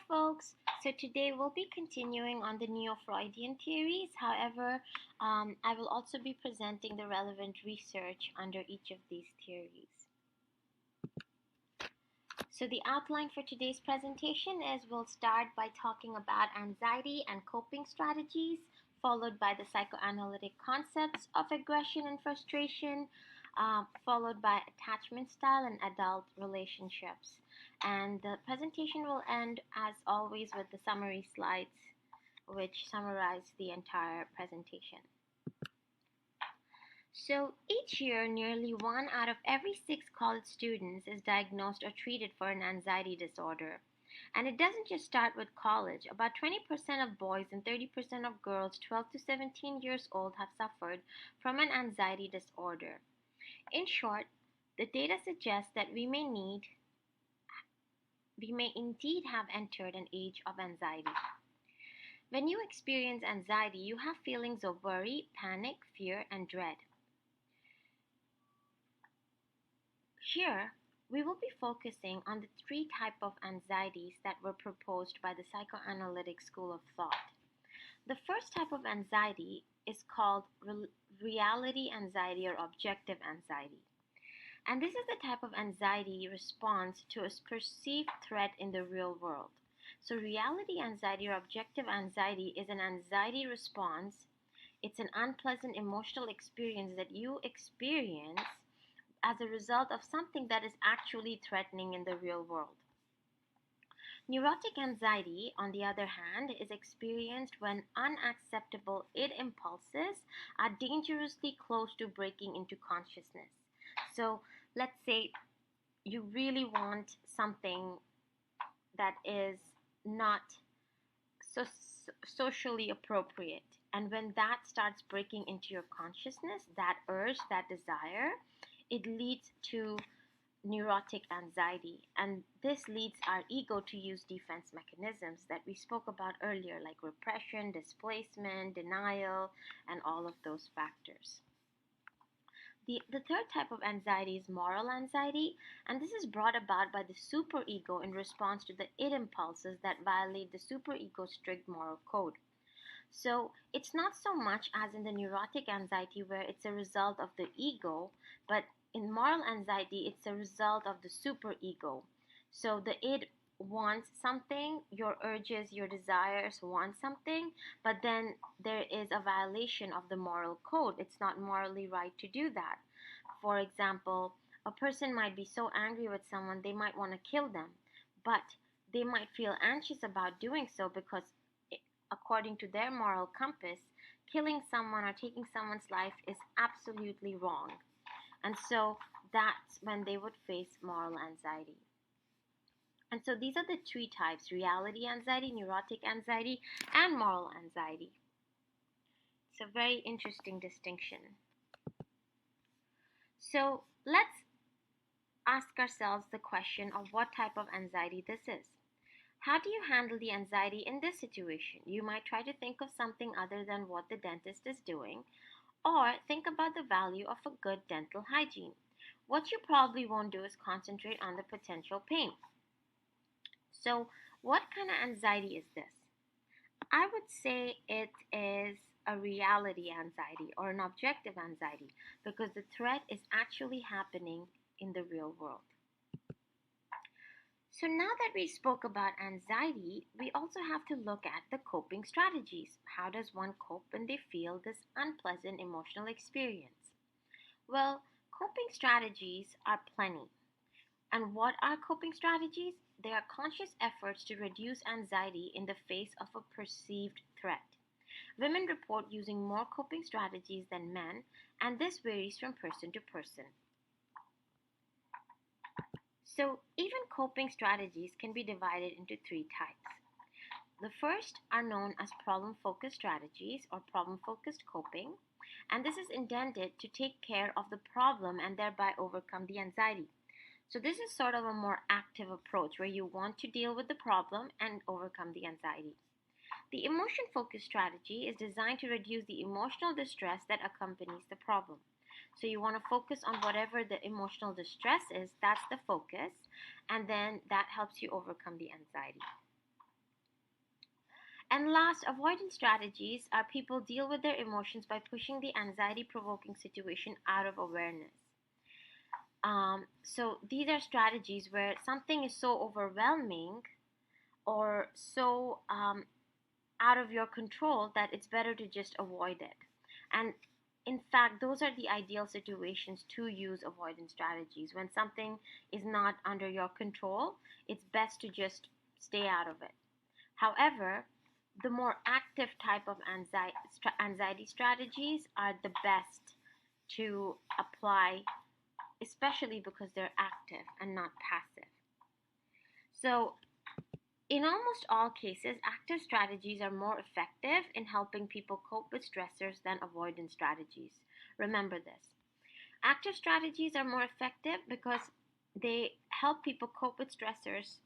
folks. So today we'll be continuing on the Neo-Freudian theories. However, I will also be presenting the relevant research under each of these theories. So the outline for today's presentation is we'll start by talking about anxiety and coping strategies, followed by the psychoanalytic concepts of aggression and frustration, followed by attachment style and adult relationships. And the presentation will end, as always, with the summary slides, which summarize the entire presentation. So each year, nearly 1 out of every 6 college students is diagnosed or treated for an anxiety disorder. And it doesn't just start with college. About 20% of boys and 30% of girls 12 to 17 years old have suffered from an anxiety disorder. In short, the data suggests that we may indeed have entered an age of anxiety. When you experience anxiety, you have feelings of worry, panic, fear, and dread. Here, we will be focusing on the 3 types of anxieties that were proposed by the psychoanalytic school of thought. The first type of anxiety is called reality anxiety or objective anxiety. And this is the type of anxiety response to a perceived threat in the real world. So reality anxiety or objective anxiety is an anxiety response. It's an unpleasant emotional experience that you experience as a result of something that is actually threatening in the real world. Neurotic anxiety, on the other hand, is experienced when unacceptable id impulses are dangerously close to breaking into consciousness. So let's say you really want something that is not socially appropriate. And when that starts breaking into your consciousness, that urge, that desire, it leads to neurotic anxiety. And this leads our ego to use defense mechanisms that we spoke about earlier, like repression, displacement, denial, and all of those factors. The third type of anxiety is moral anxiety, and this is brought about by the superego in response to the id impulses that violate the superego's strict moral code. So it's not so much as in the neurotic anxiety where it's a result of the ego, but in moral anxiety, it's a result of the superego. So the id wants something, your urges, your desires want something, but then there is a violation of the moral code. It's not morally right to do that. For example, a person might be so angry with someone, they might want to kill them, but they might feel anxious about doing so because according to their moral compass, killing someone or taking someone's life is absolutely wrong. And so that's when they would face moral anxiety. And so these are the 3 types: reality anxiety, neurotic anxiety, and moral anxiety. It's a very interesting distinction. So let's ask ourselves the question of what type of anxiety this is. How do you handle the anxiety in this situation? You might try to think of something other than what the dentist is doing, or think about the value of a good dental hygiene. What you probably won't do is concentrate on the potential pain. So, what kind of anxiety is this? I would say it is a reality anxiety or an objective anxiety because the threat is actually happening in the real world. So now that we spoke about anxiety, we also have to look at the coping strategies. How does one cope when they feel this unpleasant emotional experience? Well, coping strategies are plenty. And what are coping strategies? They are conscious efforts to reduce anxiety in the face of a perceived threat. Women report using more coping strategies than men, and this varies from person to person. So, even coping strategies can be divided into 3 types. The first are known as problem-focused strategies or problem-focused coping, and this is intended to take care of the problem and thereby overcome the anxiety. So this is sort of a more active approach where you want to deal with the problem and overcome the anxiety. The emotion-focused strategy is designed to reduce the emotional distress that accompanies the problem. So you want to focus on whatever the emotional distress is, that's the focus, and then that helps you overcome the anxiety. And last, avoidance strategies are people deal with their emotions by pushing the anxiety provoking situation out of awareness. So these are strategies where something is so overwhelming or so out of your control that it's better to just avoid it. And in fact, those are the ideal situations to use avoidance strategies. When something is not under your control, it's best to just stay out of it. However, the more active type of anxiety strategies are the best to apply, especially because they're active and not passive. So, in almost all cases, active strategies are more effective in helping people cope with stressors than avoidance strategies. Remember this. Active strategies are more effective because they help people cope with stressors.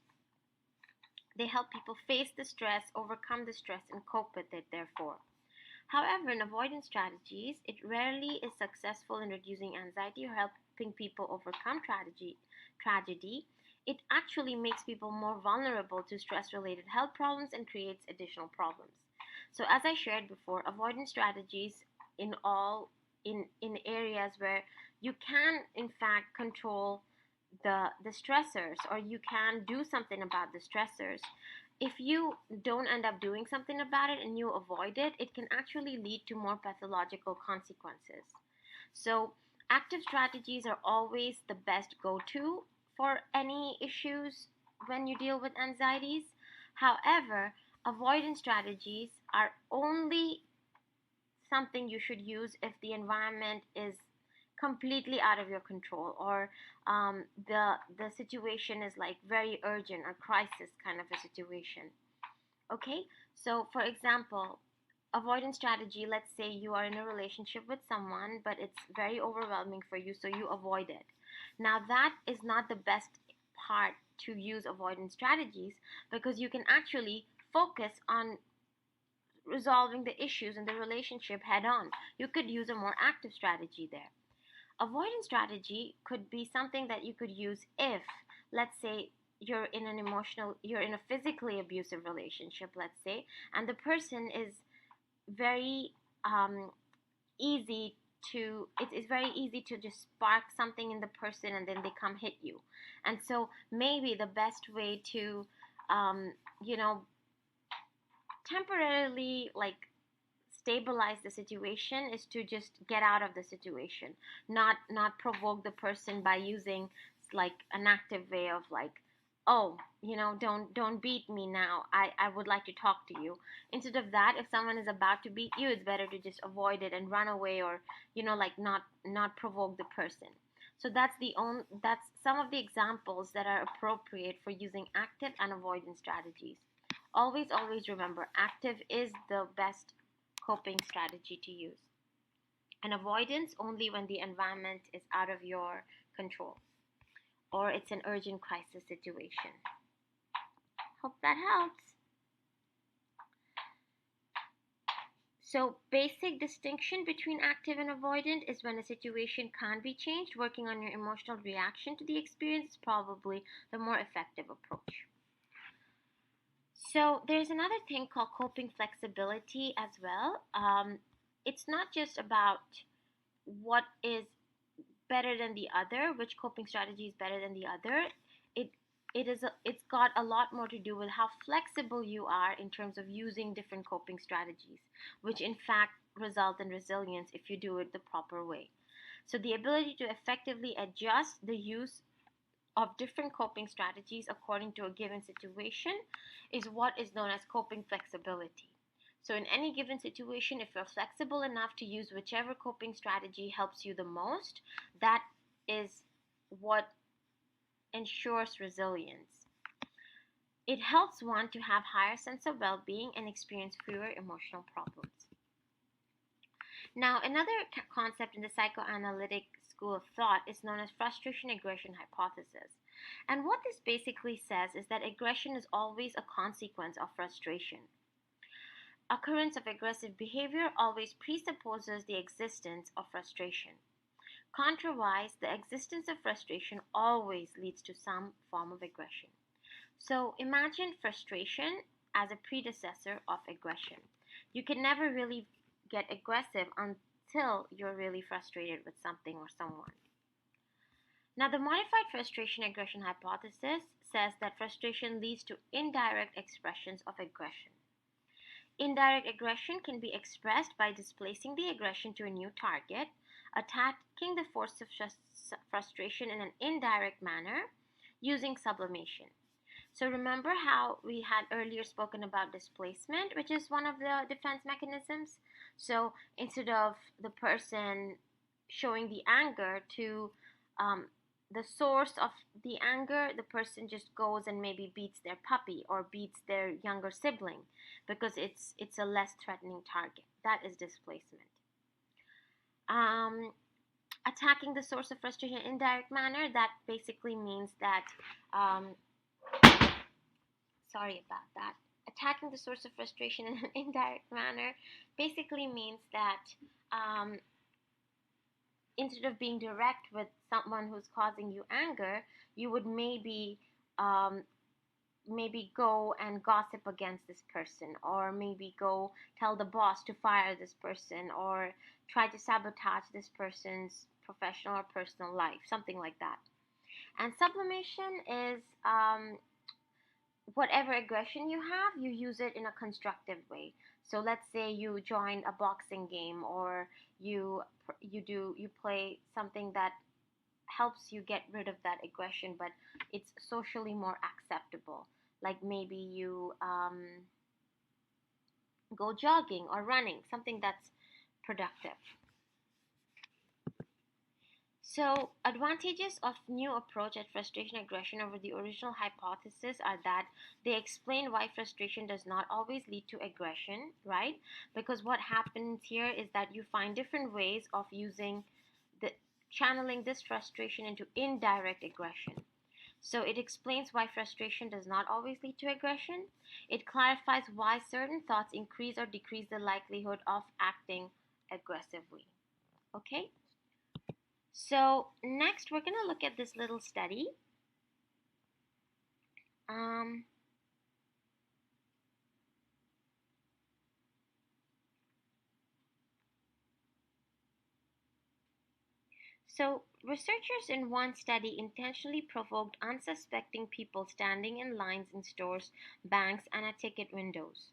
They help people face the stress, overcome the stress, and cope with it, therefore. However, in avoidance strategies, it rarely is successful in reducing anxiety or helping people overcome tragedy. It actually makes people more vulnerable to stress-related health problems and creates additional problems. So, as I shared before, avoidance strategies in areas where you can, in fact, control the stressors, or you can do something about the stressors. If you don't end up doing something about it and you avoid it, it can actually lead to more pathological consequences. So, active strategies are always the best go-to for any issues when you deal with anxieties. However, avoidance strategies are only something you should use if the environment is completely out of your control, or the situation is like very urgent or crisis kind of a situation. Okay, so for example, avoidance strategy, let's say you are in a relationship with someone but it's very overwhelming for you, so you avoid it. Now that is not the best part to use avoidance strategies, because you can actually focus on resolving the issues in the relationship head on. You could use a more active strategy there. Avoidance strategy could be something that you could use if, let's say, you're in a physically abusive relationship, let's say, and the person is very it's very easy to just spark something in the person and then they come hit you. And so maybe the best way to, temporarily stabilize the situation is to just get out of the situation, not provoke the person by using an active way of oh, don't beat me now, I would like to talk to you. Instead of that, if someone is about to beat you, it's better to just avoid it and run away, or not provoke the person. So that's some of the examples that are appropriate for using active and avoidance strategies. Always remember, active is the best coping strategy to use, and avoidance only when the environment is out of your control or it's an urgent crisis situation. Hope that helps. So, basic distinction between active and avoidant is when a situation can't be changed, working on your emotional reaction to the experience is probably the more effective approach. So there's another thing called coping flexibility as well. It's not just about what is better than the other, which coping strategy is better than the other. It's got a lot more to do with how flexible you are in terms of using different coping strategies, which in fact result in resilience if you do it the proper way. So the ability to effectively adjust the use of different coping strategies according to a given situation is what is known as coping flexibility. So in any given situation, if you're flexible enough to use whichever coping strategy helps you the most, that is what ensures resilience. It helps one to have higher sense of well-being and experience fewer emotional problems. Now, another concept in the psychoanalytic school of thought is known as frustration aggression hypothesis. And what this basically says is that aggression is always a consequence of frustration. Occurrence of aggressive behavior always presupposes the existence of frustration. Contrawise, the existence of frustration always leads to some form of aggression. So imagine frustration as a predecessor of aggression. You can never really get aggressive until you're really frustrated with something or someone. Now, the modified frustration aggression hypothesis says that frustration leads to indirect expressions of aggression. Indirect aggression can be expressed by displacing the aggression to a new target, attacking the force of frustration in an indirect manner using sublimation. So remember how we had earlier spoken about displacement, which is one of the defense mechanisms? So instead of the person showing the anger to the source of the anger, the person just goes and maybe beats their puppy or beats their younger sibling because it's a less threatening target. That is displacement. Attacking the source of frustration in an indirect manner, that basically means that sorry about that. Attacking the source of frustration in an indirect manner basically means that instead of being direct with someone who's causing you anger, you would maybe go and gossip against this person, or maybe go tell the boss to fire this person, or try to sabotage this person's professional or personal life, something like that. And sublimation is whatever aggression you have, you use it in a constructive way. So let's say you join a boxing game, or you play something that helps you get rid of that aggression, but it's socially more acceptable. Like maybe you go jogging or running, something that's productive. So, advantages of new approach at frustration aggression over the original hypothesis are that they explain why frustration does not always lead to aggression, right? Because what happens here is that you find different ways of channeling this frustration into indirect aggression. So it explains why frustration does not always lead to aggression. It clarifies why certain thoughts increase or decrease the likelihood of acting aggressively. Okay? So next we're going to look at this little study. So researchers in one study intentionally provoked unsuspecting people standing in lines in stores, banks, and at ticket windows.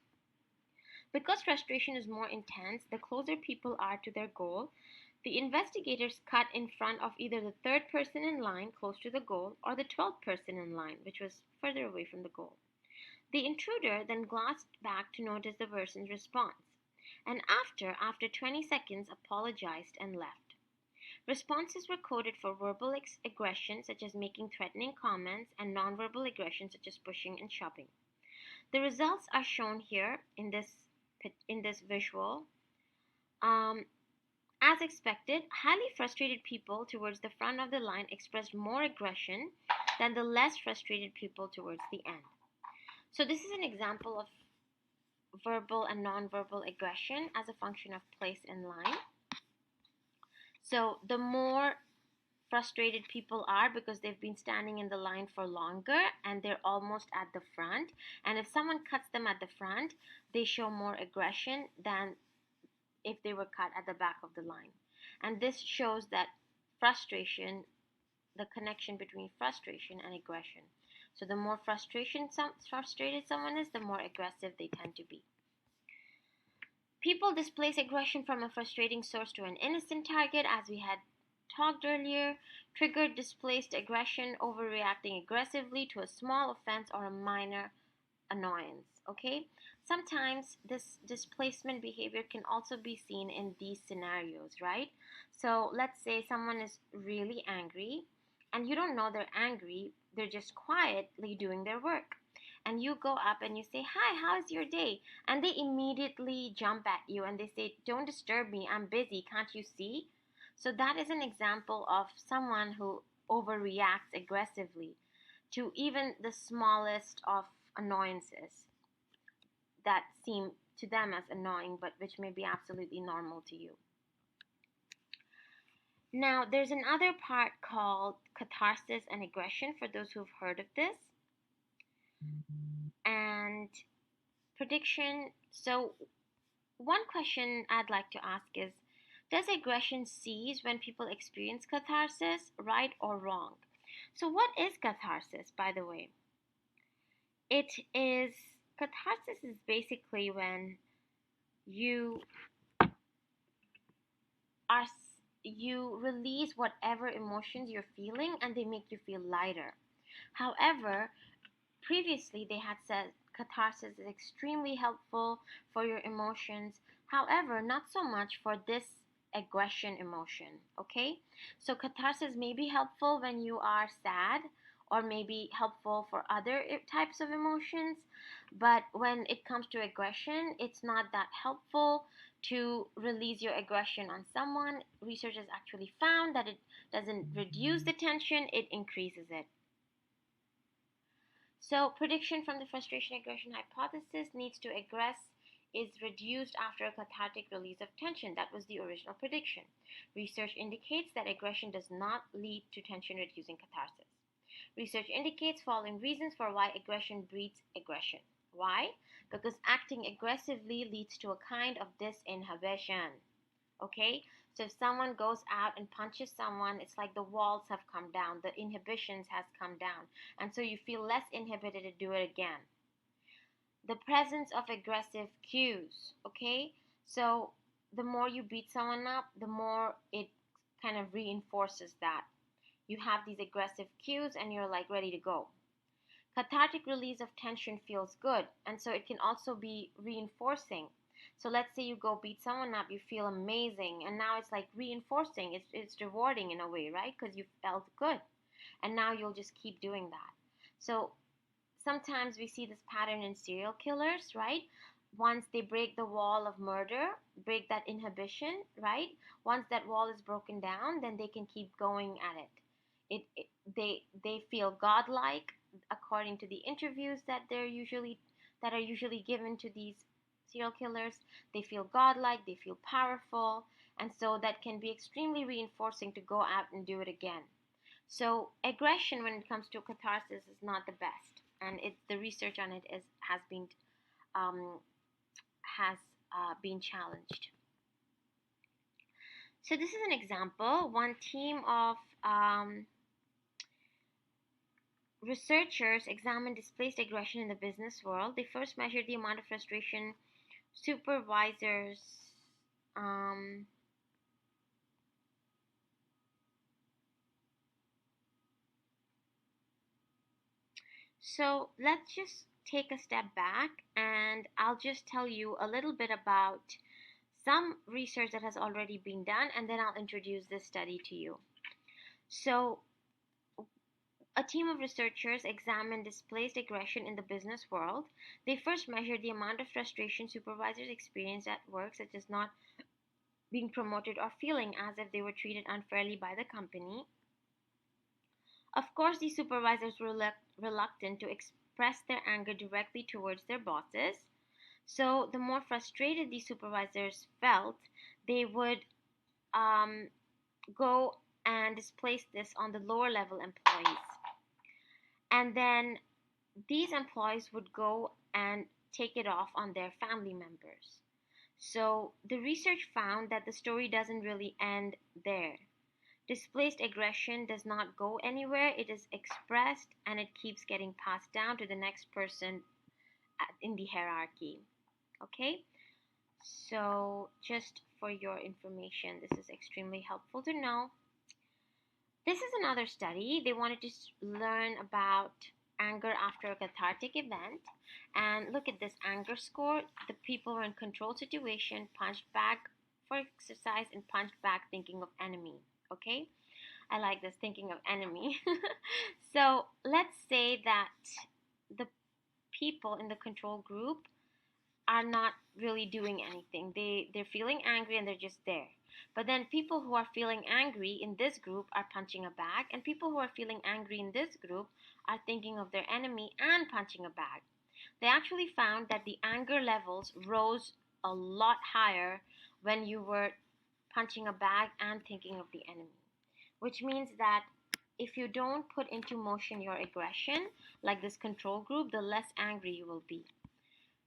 Because frustration is more intense, the closer people are to their goal, the investigators cut in front of either the third person in line close to the goal or the 12th person in line, which was further away from the goal. The intruder then glanced back to notice the person's response, and after 20 seconds apologized and left. Responses were coded for verbal aggression, such as making threatening comments, and nonverbal aggression, such as pushing and shoving. The results are shown here in this visual. As expected, highly frustrated people towards the front of the line expressed more aggression than the less frustrated people towards the end. So this is an example of verbal and nonverbal aggression as a function of place in line. So the more frustrated people are because they've been standing in the line for longer and they're almost at the front, and if someone cuts them at the front, they show more aggression than if they were cut at the back of the line. And this shows that frustration, the connection between frustration and aggression. So the more frustrated someone is, the more aggressive they tend to be. People displace aggression from a frustrating source to an innocent target, as we had talked earlier. Triggered displaced aggression, overreacting aggressively to a small offense or a minor annoyance. Okay? Sometimes this displacement behavior can also be seen in these scenarios, right? So let's say someone is really angry and you don't know they're angry, they're just quietly doing their work. And you go up and you say, "Hi, how's your day?" And they immediately jump at you and they say, "Don't disturb me, I'm busy, can't you see?" So that is an example of someone who overreacts aggressively to even the smallest of annoyances that seem to them as annoying, but which may be absolutely normal to you. Now, there's another part called catharsis and aggression, for those who've heard of this. And Prediction. So, one question I'd like to ask is, does aggression cease when people experience catharsis, right or wrong? So, what is catharsis, by the way? It is Catharsis is basically when you are you release whatever emotions you're feeling and they make you feel lighter. However, previously they had said catharsis is extremely helpful for your emotions. However, not so much for this aggression emotion, okay? So catharsis may be helpful when you are sad or maybe helpful for other types of emotions, but when it comes to aggression, it's not that helpful to release your aggression on someone. Research has actually found that it doesn't reduce the tension, it increases it. So, prediction from the frustration aggression hypothesis: needs to aggress is reduced after a cathartic release of tension. That was the original prediction. Research indicates that aggression does not lead to tension reducing catharsis. Research indicates following reasons for why aggression breeds aggression. Why? Because acting aggressively leads to a kind of disinhibition. Okay? So if someone goes out and punches someone, it's like the walls have come down, the inhibitions has come down, and so you feel less inhibited to do it again. The presence of aggressive cues, okay? So the more you beat someone up, the more it kind of reinforces that. You have these aggressive cues and you're like ready to go. Cathartic release of tension feels good, and so it can also be reinforcing. So let's say you go beat someone up, you feel amazing, and now it's like reinforcing. It's rewarding in a way, right? Because you felt good, and now you'll just keep doing that. So sometimes we see this pattern in serial killers, right? Once they break the wall of murder, break that inhibition, right? Once that wall is broken down, then they can keep going at it. They feel godlike, according to the interviews that are usually given to these serial killers. They feel godlike, they feel powerful, and so that can be extremely reinforcing to go out and do it again. So aggression, when it comes to catharsis, is not the best, and the research on it has been challenged. So this is an example. One team of researchers examined displaced aggression in the business world. They first measured the amount of frustration supervisors so let's just take a step back and I'll just tell you a little bit about some research that has already been done, and then I'll introduce this study to you. So a team of researchers examined displaced aggression in the business world. They first measured the amount of frustration supervisors experienced at work, such as not being promoted or feeling as if they were treated unfairly by the company. Of course, these supervisors were reluctant to express their anger directly towards their bosses. So the more frustrated these supervisors felt, they would go and displace this on the lower level employees. And then these employees would go and take it off on their family members. So the research found that the story doesn't really end there. Displaced aggression does not go anywhere. It is expressed and it keeps getting passed down to the next person in the hierarchy. Okay? So just for your information, this is extremely helpful to know. This is another study. They wanted to learn about anger after a cathartic event. And look at this anger score. The people were in controlled situation, punched back for exercise, and punched back thinking of enemy. Okay? I like this, thinking of enemy. So let's say that the people in the control group are not really doing anything. They're feeling angry and they're just there. But then people who are feeling angry in this group are punching a bag, and people who are feeling angry in this group are thinking of their enemy and punching a bag. They actually found that the anger levels rose a lot higher when you were punching a bag and thinking of the enemy, which means that if you don't put into motion your aggression, like this control group, the less angry you will be.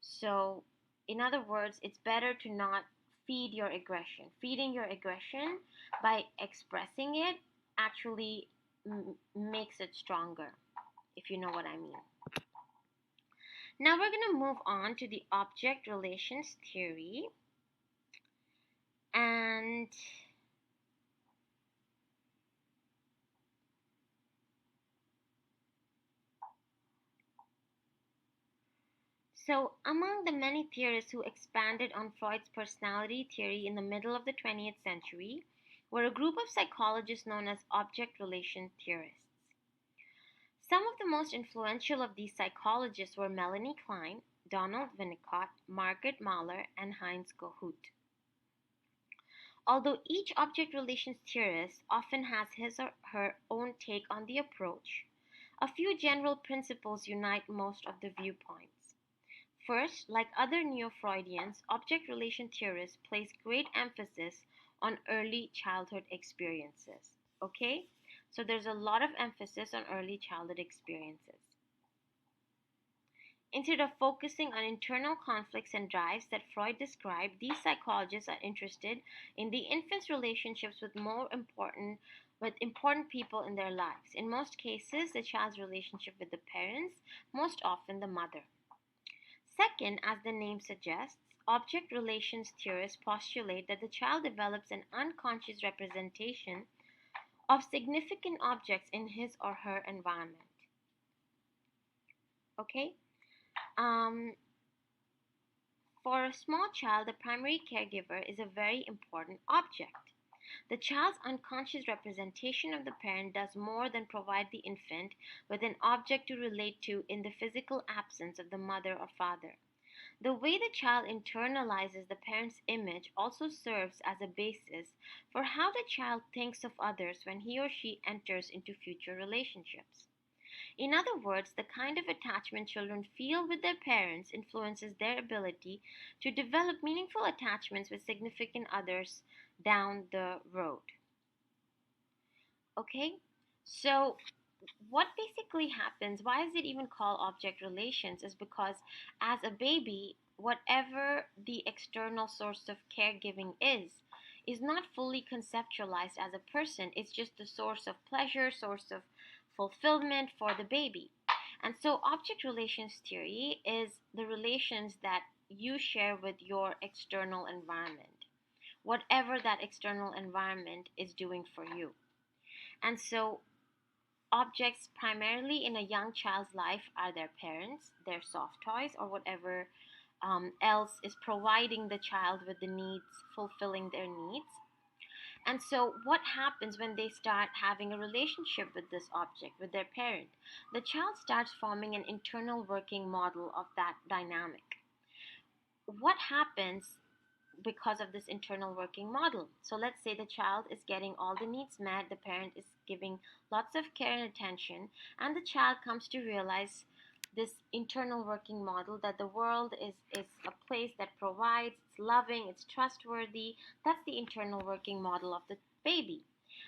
So, in other words, it's better to not feed your aggression. Feeding your aggression by expressing it actually makes it stronger, if you know what I mean. Now we're going to move on to the object relations theory. And so, among the many theorists who expanded on Freud's personality theory in the middle of the 20th century were a group of psychologists known as object relation theorists. Some of the most influential of these psychologists were Melanie Klein, Donald Winnicott, Margaret Mahler, and Heinz Kohut. Although each object relations theorist often has his or her own take on the approach, a few general principles unite most of the viewpoints. First, like other Neo-Freudians, object relation theorists place great emphasis on early childhood experiences. Okay? So there's a lot of emphasis on early childhood experiences. Instead of focusing on internal conflicts and drives that Freud described, these psychologists are interested in the infant's relationships with important people in their lives. In most cases, the child's relationship with the parents, most often the mother. Second, as the name suggests, object relations theorists postulate that the child develops an unconscious representation of significant objects in his or her environment. Okay? For a small child, the primary caregiver is a very important object. The child's unconscious representation of the parent does more than provide the infant with an object to relate to in the physical absence of the mother or father. The way the child internalizes the parent's image also serves as a basis for how the child thinks of others when he or she enters into future relationships. In other words, the kind of attachment children feel with their parents influences their ability to develop meaningful attachments with significant others down the road. Okay? So, what basically happens, why is it even called object relations, is because as a baby, whatever the external source of caregiving is not fully conceptualized as a person. It's just the source of pleasure, source of fulfillment for the baby. And so, object relations theory is the relations that you share with your external environment, whatever that external environment is doing for you. And so, objects primarily in a young child's life are their parents, their soft toys, or whatever else is providing the child with the needs, fulfilling their needs. And so, what happens when they start having a relationship with this object, with their parent? The child starts forming an internal working model of that dynamic. What happens because of this internal working model? So let's say the child is getting all the needs met, the parent is giving lots of care and attention, and the child comes to realize this internal working model that the world is a place that provides, it's loving, it's trustworthy. That's the internal working model of the baby.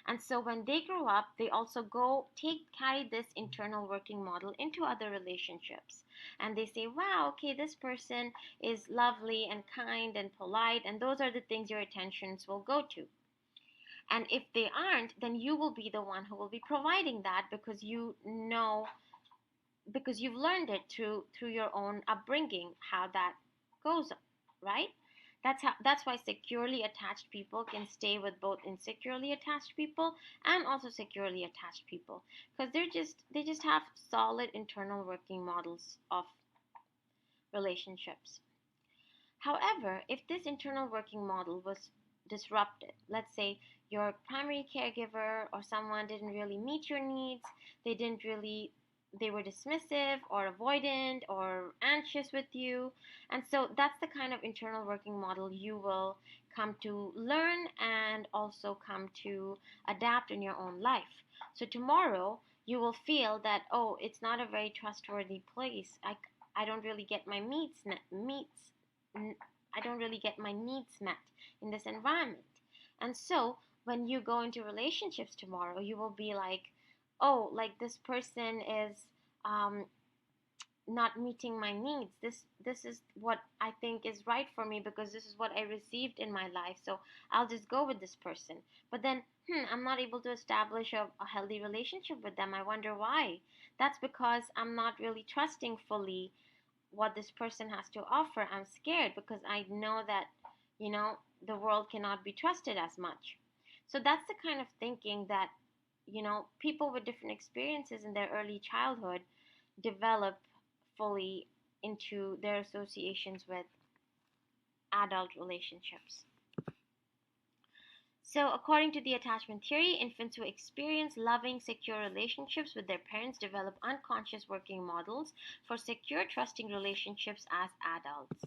And so when they grow up, they also carry this internal working model into other relationships. And they say, wow, okay, this person is lovely and kind and polite, and those are the things your attentions will go to. And if they aren't, then you will be the one who will be providing that because you know, because you've learned it through your own upbringing, how that goes, right? That's why securely attached people can stay with both insecurely attached people and also securely attached people, because they just have solid internal working models of relationships. However, if this internal working model was disrupted, let's say your primary caregiver or someone didn't really meet your needs, they were dismissive or avoidant or anxious with you. And so that's the kind of internal working model you will come to learn and also come to adapt in your own life. So tomorrow you will feel that, oh, it's not a very trustworthy place. I don't really get my I don't really get my needs met in this environment. And so when you go into relationships tomorrow, you will be like, oh, like this person is not meeting my needs. This is what I think is right for me because this is what I received in my life. So I'll just go with this person. But then I'm not able to establish a healthy relationship with them. I wonder why. That's because I'm not really trusting fully what this person has to offer. I'm scared because I know that, the world cannot be trusted as much. So that's the kind of thinking that, people with different experiences in their early childhood develop fully into their associations with adult relationships. So, according to the attachment theory, infants who experience loving, secure relationships with their parents develop unconscious working models for secure, trusting relationships as adults.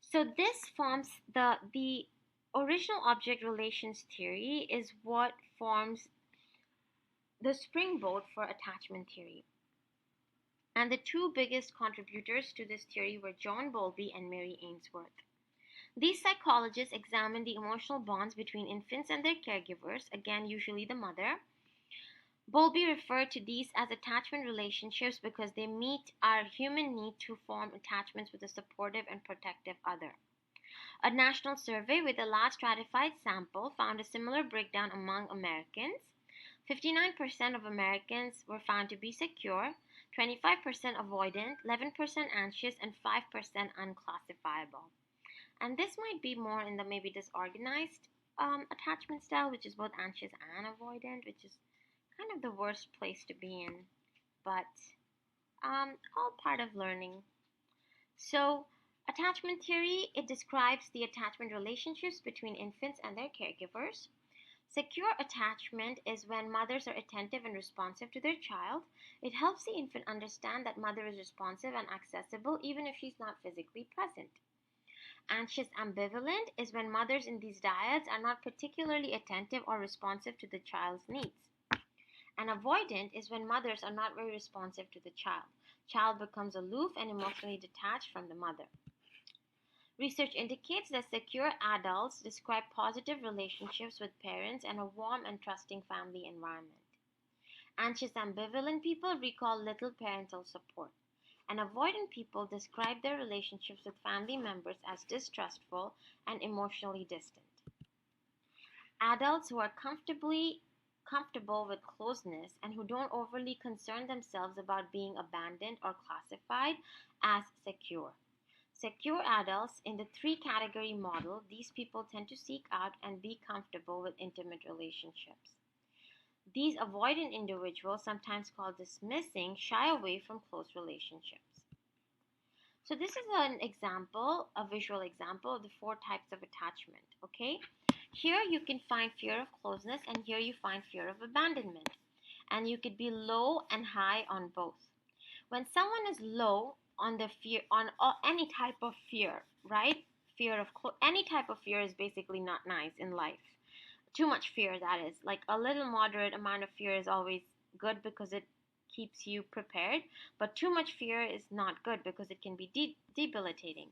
So, this forms the original object relations theory is what forms the springboard for attachment theory. And the two biggest contributors to this theory were John Bowlby and Mary Ainsworth. These psychologists examined the emotional bonds between infants and their caregivers, again, usually the mother. Bowlby referred to these as attachment relationships because they meet our human need to form attachments with a supportive and protective other. A national survey with a large stratified sample found a similar breakdown among Americans. 59% of Americans were found to be secure, 25% avoidant, 11% anxious, and 5% unclassifiable. And this might be more in the maybe disorganized attachment style, which is both anxious and avoidant, which is kind of the worst place to be in, but all part of learning. So, attachment theory, it describes the attachment relationships between infants and their caregivers. Secure attachment is when mothers are attentive and responsive to their child. It helps the infant understand that mother is responsive and accessible even if she's not physically present. Anxious ambivalent is when mothers in these dyads are not particularly attentive or responsive to the child's needs. And avoidant is when mothers are not very responsive to the child. Child becomes aloof and emotionally detached from the mother. Research indicates that secure adults describe positive relationships with parents and a warm and trusting family environment. Anxious ambivalent people recall little parental support. And avoidant people describe their relationships with family members as distrustful and emotionally distant. Adults who are comfortable with closeness and who don't overly concern themselves about being abandoned or classified as secure. Secure adults in the three-category model, these people tend to seek out and be comfortable with intimate relationships. These avoidant individuals, sometimes called dismissing, shy away from close relationships. So this is an example, a visual example of the four types of attachment, okay? Here you can find fear of closeness and here you find fear of abandonment. And you could be low and high on both. When someone is low on the fear, on any type of fear, right? Any type of fear is basically not nice in life. Too much fear, that is. Like a little moderate amount of fear is always good because it keeps you prepared, but too much fear is not good because it can be debilitating.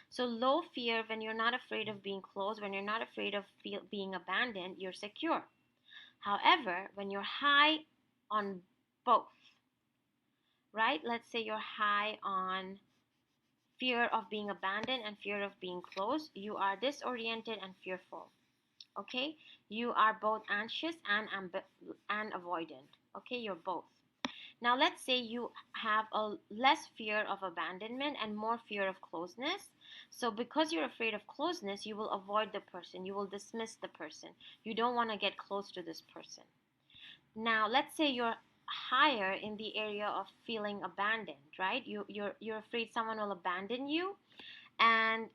So low fear, when you're not afraid of being closed, when you're not afraid of being abandoned, you're secure. However, when you're high on both, right? Let's say you're high on fear of being abandoned and fear of being closed, you are disoriented and fearful. Okay, you are both anxious and avoidant. Okay, you're both. Now let's say you have a less fear of abandonment and more fear of closeness. So because you're afraid of closeness, you will avoid the person, you will dismiss the person. You don't want to get close to this person. Now let's say you're higher in the area of feeling abandoned, right? You're afraid someone will abandon you, and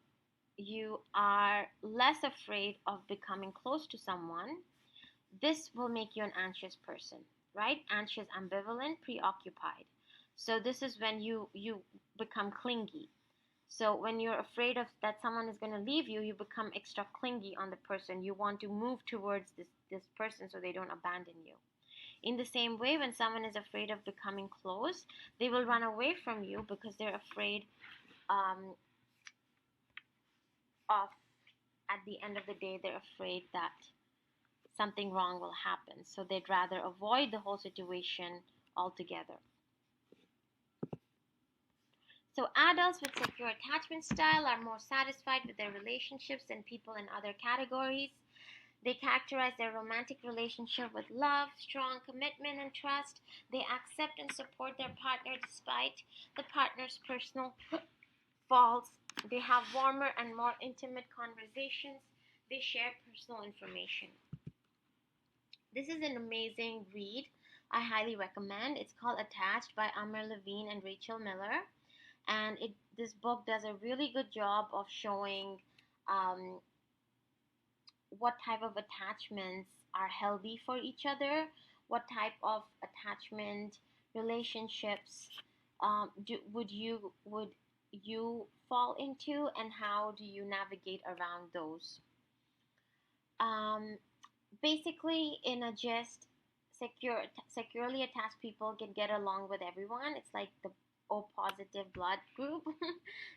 you are less afraid of becoming close to someone. This will make you an anxious person, right? Anxious, ambivalent, preoccupied. So this is when you become clingy. So when you're afraid of that someone is going to leave you, you become extra clingy on the person. You want to move towards this person so they don't abandon you. In the same way, when someone is afraid of becoming close, they will run away from you because they're afraid of, at the end of the day, they're afraid that something wrong will happen. So they'd rather avoid the whole situation altogether. So adults with secure attachment style are more satisfied with their relationships than people in other categories. They characterize their romantic relationship with love, strong commitment, and trust. They accept and support their partner despite the partner's personal faults. They have warmer and more intimate conversations. They share personal information. This is an amazing read. I highly recommend. It's called Attached by Amer, Levine, and Rachel Miller. And this book does a really good job of showing what type of attachments are healthy for each other, what type of attachment relationships would you fall into, and how do you navigate around those. Basically, in a gist, securely attached people can get along with everyone. It's like the O positive blood group.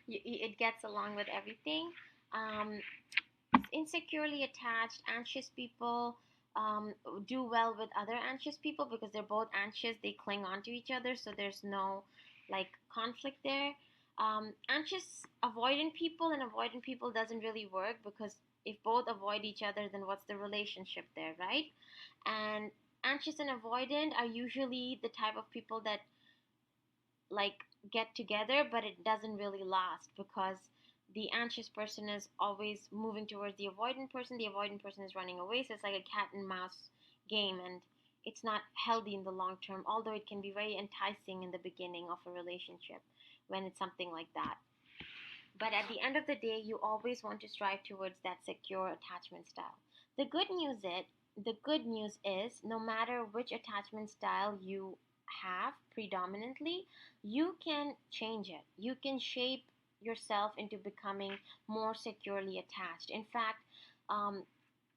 It gets along with everything. Insecurely attached, anxious people do well with other anxious people because they're both anxious. They cling on to each other, so there's no like conflict there. Anxious avoidant people and avoidant people doesn't really work because if both avoid each other, then what's the relationship there, right? And anxious and avoidant are usually the type of people that like get together, but it doesn't really last because the anxious person is always moving towards the avoidant person is running away, so it's like a cat and mouse game, and it's not healthy in the long term, although it can be very enticing in the beginning of a relationship when it's something like that. But at the end of the day, you always want to strive towards that secure attachment style. The good news is no matter which attachment style you have predominantly, you can change it. You can shape yourself into becoming more securely attached. In fact,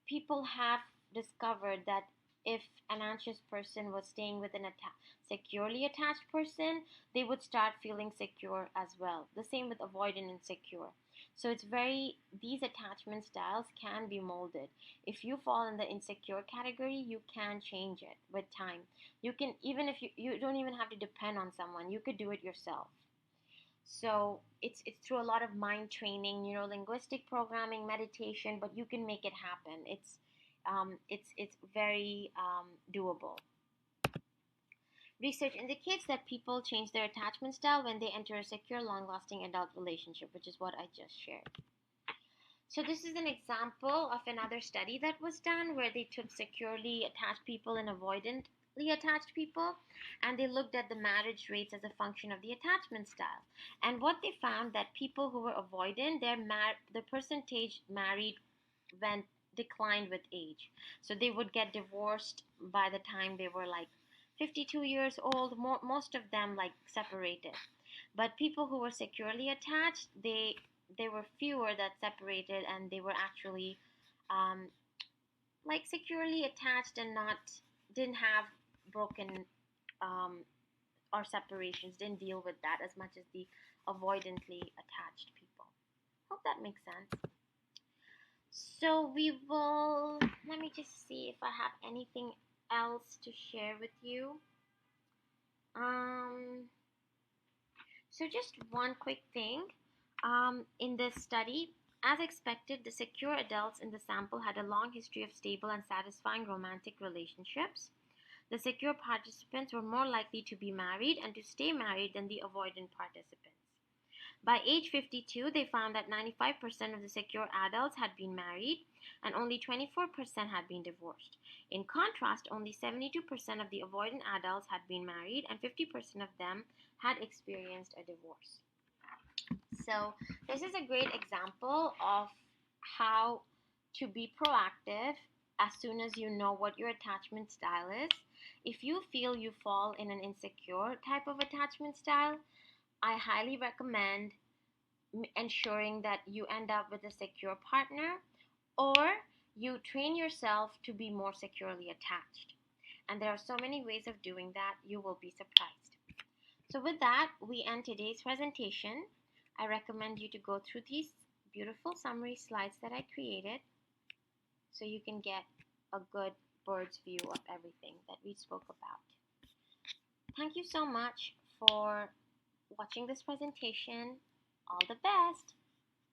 people have discovered that if an anxious person was staying with an securely attached person, they would start feeling secure as well. The same with avoidant and secure. So these attachment styles can be molded. If you fall in the insecure category, you can change it with time. You can, even if you don't even have to depend on someone, you could do it yourself. So it's through a lot of mind training, neuro-linguistic programming, meditation, but you can make it happen. It's very doable. Research indicates that people change their attachment style when they enter a secure, long-lasting adult relationship, which is what I just shared. So this is an example of another study that was done where they took securely attached people and avoidantly attached people, and they looked at the marriage rates as a function of the attachment style. And what they found that people who were avoidant, the percentage married declined with age. So they would get divorced by the time they were like 52 years old. Most of them like separated. But people who were securely attached, they were fewer that separated, and they were actually like securely attached and didn't have broken or separations, didn't deal with that as much as the avoidantly attached people. Hope that makes sense. So let me just see if I have anything else to share with you. So just one quick thing. In this study, as expected, the secure adults in the sample had a long history of stable and satisfying romantic relationships. The secure participants were more likely to be married and to stay married than the avoidant participants. By age 52, they found that 95% of the secure adults had been married and only 24% had been divorced. In contrast, only 72% of the avoidant adults had been married and 50% of them had experienced a divorce. So this is a great example of how to be proactive as soon as you know what your attachment style is. If you feel you fall in an insecure type of attachment style, I highly recommend ensuring that you end up with a secure partner, or you train yourself to be more securely attached. And there are so many ways of doing that, you will be surprised. So with that, we end today's presentation. I recommend you to go through these beautiful summary slides that I created so you can get a good bird's view of everything that we spoke about. Thank you so much for watching this presentation. All the best!